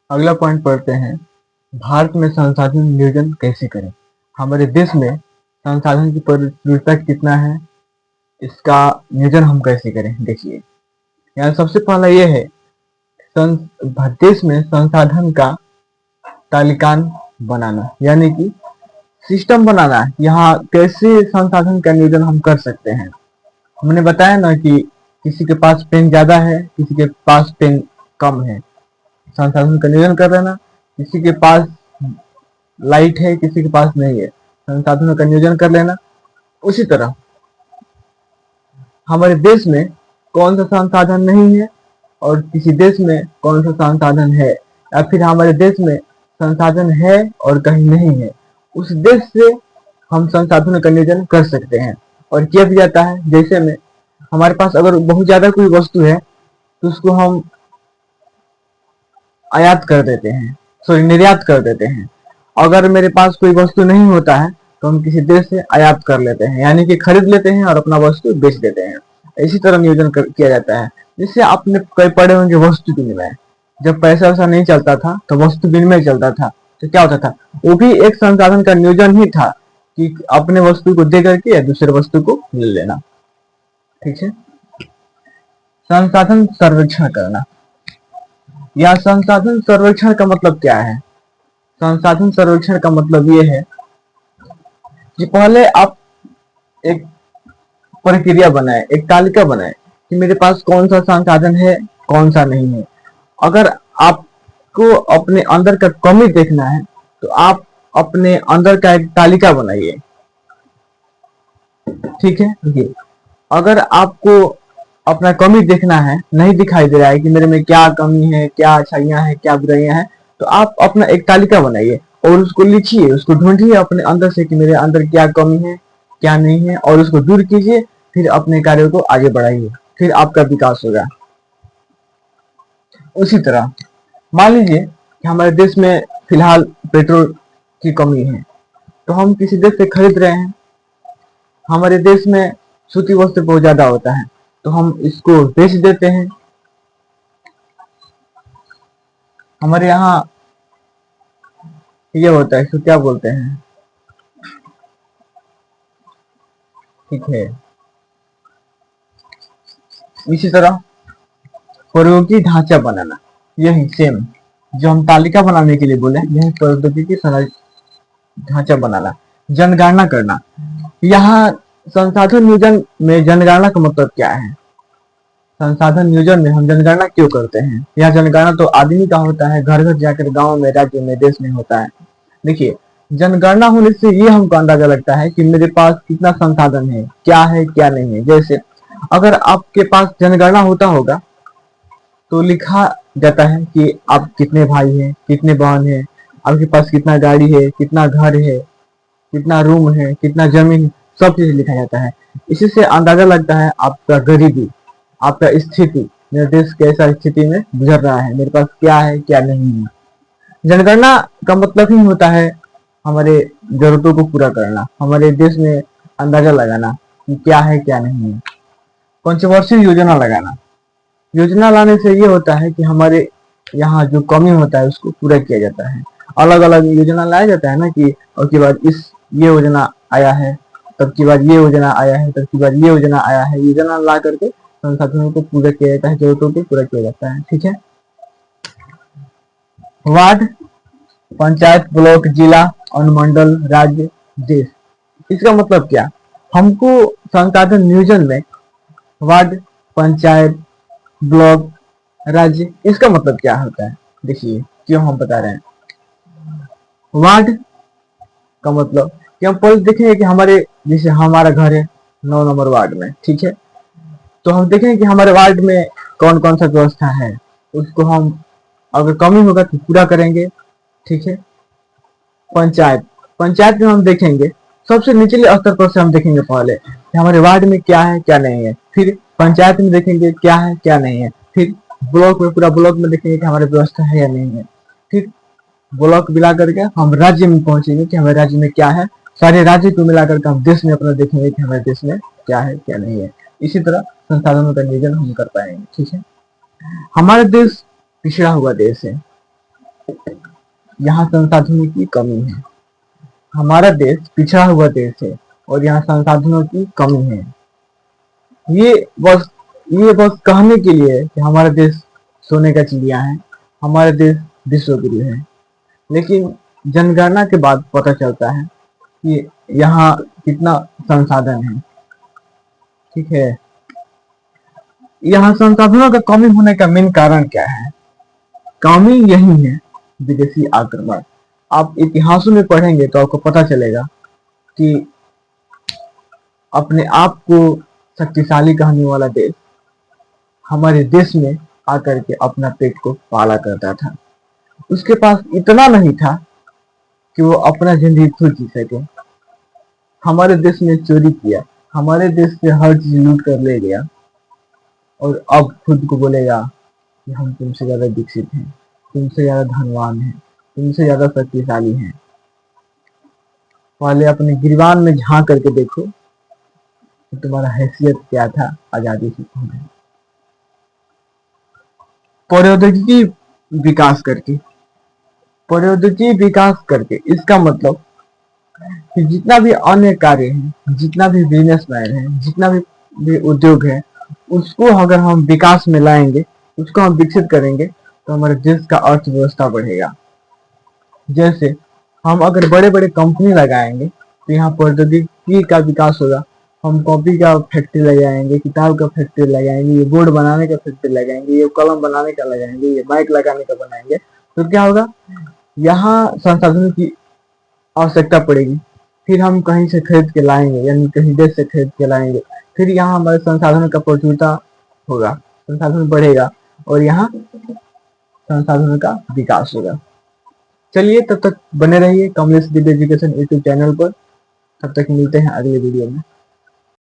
अगला पॉइंट पढ़ते हैं। भारत में संसाधन नियोजन कैसे करें। हमारे देश में संसाधन की प्रचुरता कितना है, इसका नियोजन हम कैसे करें। देखिए, यहाँ सबसे पहला ये है, देश में संसाधन का तालिकान बनाना, यानी कि सिस्टम बनाना। यहाँ कैसे संसाधन का नियोजन हम कर सकते हैं। हमने बताया ना कि किसी के पास पेन ज्यादा है, किसी के पास पेन कम है, संसाधन का नियोजन कर लेना। किसी के पास लाइट है, किसी के पास नहीं है, संसाधनों का नियोजन कर लेना। उसी तरह हमारे देश में कौन सा संसाधन नहीं है और किसी देश में कौन सा संसाधन है, या फिर हमारे देश में संसाधन है और कहीं नहीं है, उस देश से हम संसाधनों का नियोजन कर सकते हैं और किया भी जाता है। जैसे में हमारे पास अगर बहुत ज्यादा कोई वस्तु है तो उसको हम आयात कर देते हैं, सॉरी निर्यात कर देते हैं। अगर मेरे पास कोई वस्तु नहीं होता है तो हम किसी देश से आयात कर लेते हैं, यानी कि खरीद लेते हैं और अपना वस्तु बेच देते हैं। इसी तरह नियोजन किया जाता है। जिससे आपने कई पढ़े होंगे वस्तु विनिमय। जब पैसा वैसा नहीं चलता था तो वस्तु विनिमय चलता था, तो क्या होता था, वो भी एक संसाधन का नियोजन ही था कि अपने वस्तु को दे करके दूसरे वस्तु को ले लेना। ठीक है। संसाधन सर्वेक्षण करना, या संसाधन सर्वेक्षण का मतलब क्या है। संसाधन सर्वेक्षण का मतलब ये है कि पहले आप एक प्रक्रिया बनाए, एक तालिका बनाए कि मेरे पास कौन सा संसाधन है, कौन सा नहीं है। अगर आपको अपने अंदर का कमी देखना है तो आप अपने अंदर का एक तालिका बनाइए। ठीक है। देखिए, अगर आपको अपना कमी देखना है, नहीं दिखाई दे रहा है कि मेरे में क्या कमी है, क्या अच्छाइयां हैं, क्या बुराइयां हैं, तो आप अपना एक तालिका बनाइए और उसको लिखिए, उसको ढूंढिए अपने अंदर से कि मेरे अंदर क्या कमी है, क्या नहीं है, और उसको दूर कीजिए। फिर अपने कार्य को आगे बढ़ाइए, फिर आपका विकास होगा। उसी तरह मान लीजिए कि हमारे देश में फिलहाल पेट्रोल की कमी है, तो हम किसी देश से खरीद रहे हैं। हमारे देश में सूती वस्त्र बहुत ज्यादा होता है, तो हम इसको बेच देते हैं। हमारे यहाँ ये होता है, इसको क्या बोलते हैं, ठीक है। इसी तरह प्रौद्योगिकी ढांचा बनाना, यही सेम जो हम तालिका बनाने के लिए बोले, यही प्रौद्योगिकी ढांचा बनाना। जनगणना करना, यहाँ संसाधन नियोजन में जनगणना का मतलब क्या है। संसाधन नियोजन में हम जनगणना क्यों करते हैं। यह जनगणना तो आदमी का होता है, घर घर जाकर गांव में, राज्य में, देश में होता है। देखिए, जनगणना होने से ये हमको अंदाजा लगता है कि मेरे पास कितना संसाधन है, क्या नहीं है। जैसे अगर आपके पास जनगणना होता होगा तो लिखा जाता है कि आप कितने भाई हैं, कितने बहन हैं, आपके पास कितना गाड़ी है, कितना घर है, कितना रूम है, कितना जमीन है, सब चीज लिखा जाता है। इसी से अंदाजा लगता है आपका गरीबी, आपका स्थिति, मेरा देश कैसा स्थिति में गुजर रहा है, मेरे पास क्या है, क्या नहीं है। जनगणना का मतलब ही होता है हमारे जरूरतों को पूरा करना, हमारे देश में अंदाजा लगाना कि क्या है, क्या नहीं है। पंचवर्षीय योजना लगाना, योजना लाने से ये होता है कि हमारे यहाँ जो कमी होता है उसको पूरा किया जाता है। अलग अलग योजना लाया जाता है ना कि और के बाद ये योजना आया है, तब की बाद ये योजना आया है, तब की बाद ये योजना आया है। योजना ला करके संसाधनों को पूरा किया जाता है, जरूरतों को पूरा किया जाता है। ठीक है। वार्ड, पंचायत, ब्लॉक, जिला, अनुमंडल, राज्य, देश, इसका मतलब क्या। हमको संसाधन नियोजन में वार्ड, पंचायत, ब्लॉक, राज्य, इसका मतलब क्या होता है। देखिए क्यों हम बता रहे हैं। वार्ड का मतलब कि हम पहले देखेंगे कि हमारे, जैसे हमारा घर है 9 नंबर वार्ड में, ठीक है, तो हम देखेंगे कि हमारे वार्ड में कौन कौन सा व्यवस्था है, उसको हम अगर कमी होगा तो पूरा करेंगे। ठीक है। पंचायत, पंचायत में हम देखेंगे सबसे निचले स्तर पर से हम देखेंगे पहले कि हमारे वार्ड में क्या है, क्या नहीं है। फिर पंचायत में देखेंगे क्या है, क्या नहीं है। फिर ब्लॉक में, पूरा ब्लॉक में देखेंगे कि हमारे व्यवस्था है या नहीं है। फिर ब्लॉक मिला करके हम राज्य में पहुंचेंगे कि हमारे राज्य में क्या है। सारे राज्य को मिला करके हम देश में अपना देखेंगे कि हमारे देश में क्या है, क्या नहीं है। इसी तरह संसाधनों का नियोजन हम कर पाएंगे। ठीक है। हमारा देश पिछड़ा हुआ देश है, यहाँ संसाधनों की कमी है। हमारा देश पिछड़ा हुआ देश है और यहाँ संसाधनों की कमी है। ये बस ये बस कहने के लिए है कि हमारा देश सोने का चिड़िया है, हमारा देश विश्व गुरु है। लेकिन जनगणना के बाद पता चलता है कि यहाँ कितना संसाधन है। ठीक है, यहाँ संसाधनों का कमी होने का मेन कारण क्या है? कमी यही है, विदेशी आक्रमण। आप इतिहासों में पढ़ेंगे तो आपको पता चलेगा कि अपने आप को शक्तिशाली कहने वाला देश हमारे देश में आकर के अपना पेट को पाला करता था। उसके पास इतना नहीं था कि वो अपना जिंदगी खुद जी सके। हमारे देश ने चोरी किया, हमारे देश से हर चीज लूट कर ले गया और अब खुद को बोलेगा कि हम तुमसे ज्यादा विकसित हैं, तुमसे ज्यादा धनवान हैं, तुमसे ज्यादा शक्तिशाली हैं। पहले अपने गिरबान में झांक करके देखो कि तुम्हारा हैसियत क्या था आजादी से पहले। प्रौद्योगिकी विकास करके, प्रौद्योगिकी विकास करके इसका मतलब कि जितना भी अन्य कार्य है, जितना भी बिजनेसमैन है, जितना भी उद्योग है, उसको अगर हम विकास में लाएंगे, उसको हम विकसित करेंगे तो हमारे देश का अर्थव्यवस्था बढ़ेगा। जैसे हम अगर बड़े बड़े कंपनी लगाएंगे तो यहाँ प्रौद्योगिकी का विकास होगा। हम कॉपी का फैक्ट्री लगाएंगे, किताब का फैक्ट्री लगाएंगे, ये बोर्ड बनाने का फैक्ट्री लगाएंगे, ये कलम बनाने का लगाएंगे, ये माइक लगाने का बनाएंगे, तो क्या होगा? यहाँ संसाधनों की आवश्यकता पड़ेगी। फिर हम कहीं से खरीद के लाएंगे, यानी कहीं देश से खरीद के लाएंगे। फिर यहाँ हमारे संसाधनों का प्रचुरता होगा, संसाधन बढ़ेगा और यहाँ संसाधनों का विकास होगा। चलिए, तब तक बने रहिए Kamlesh Divya education YouTube channel पर। तब तक मिलते हैं अगले वीडियो में।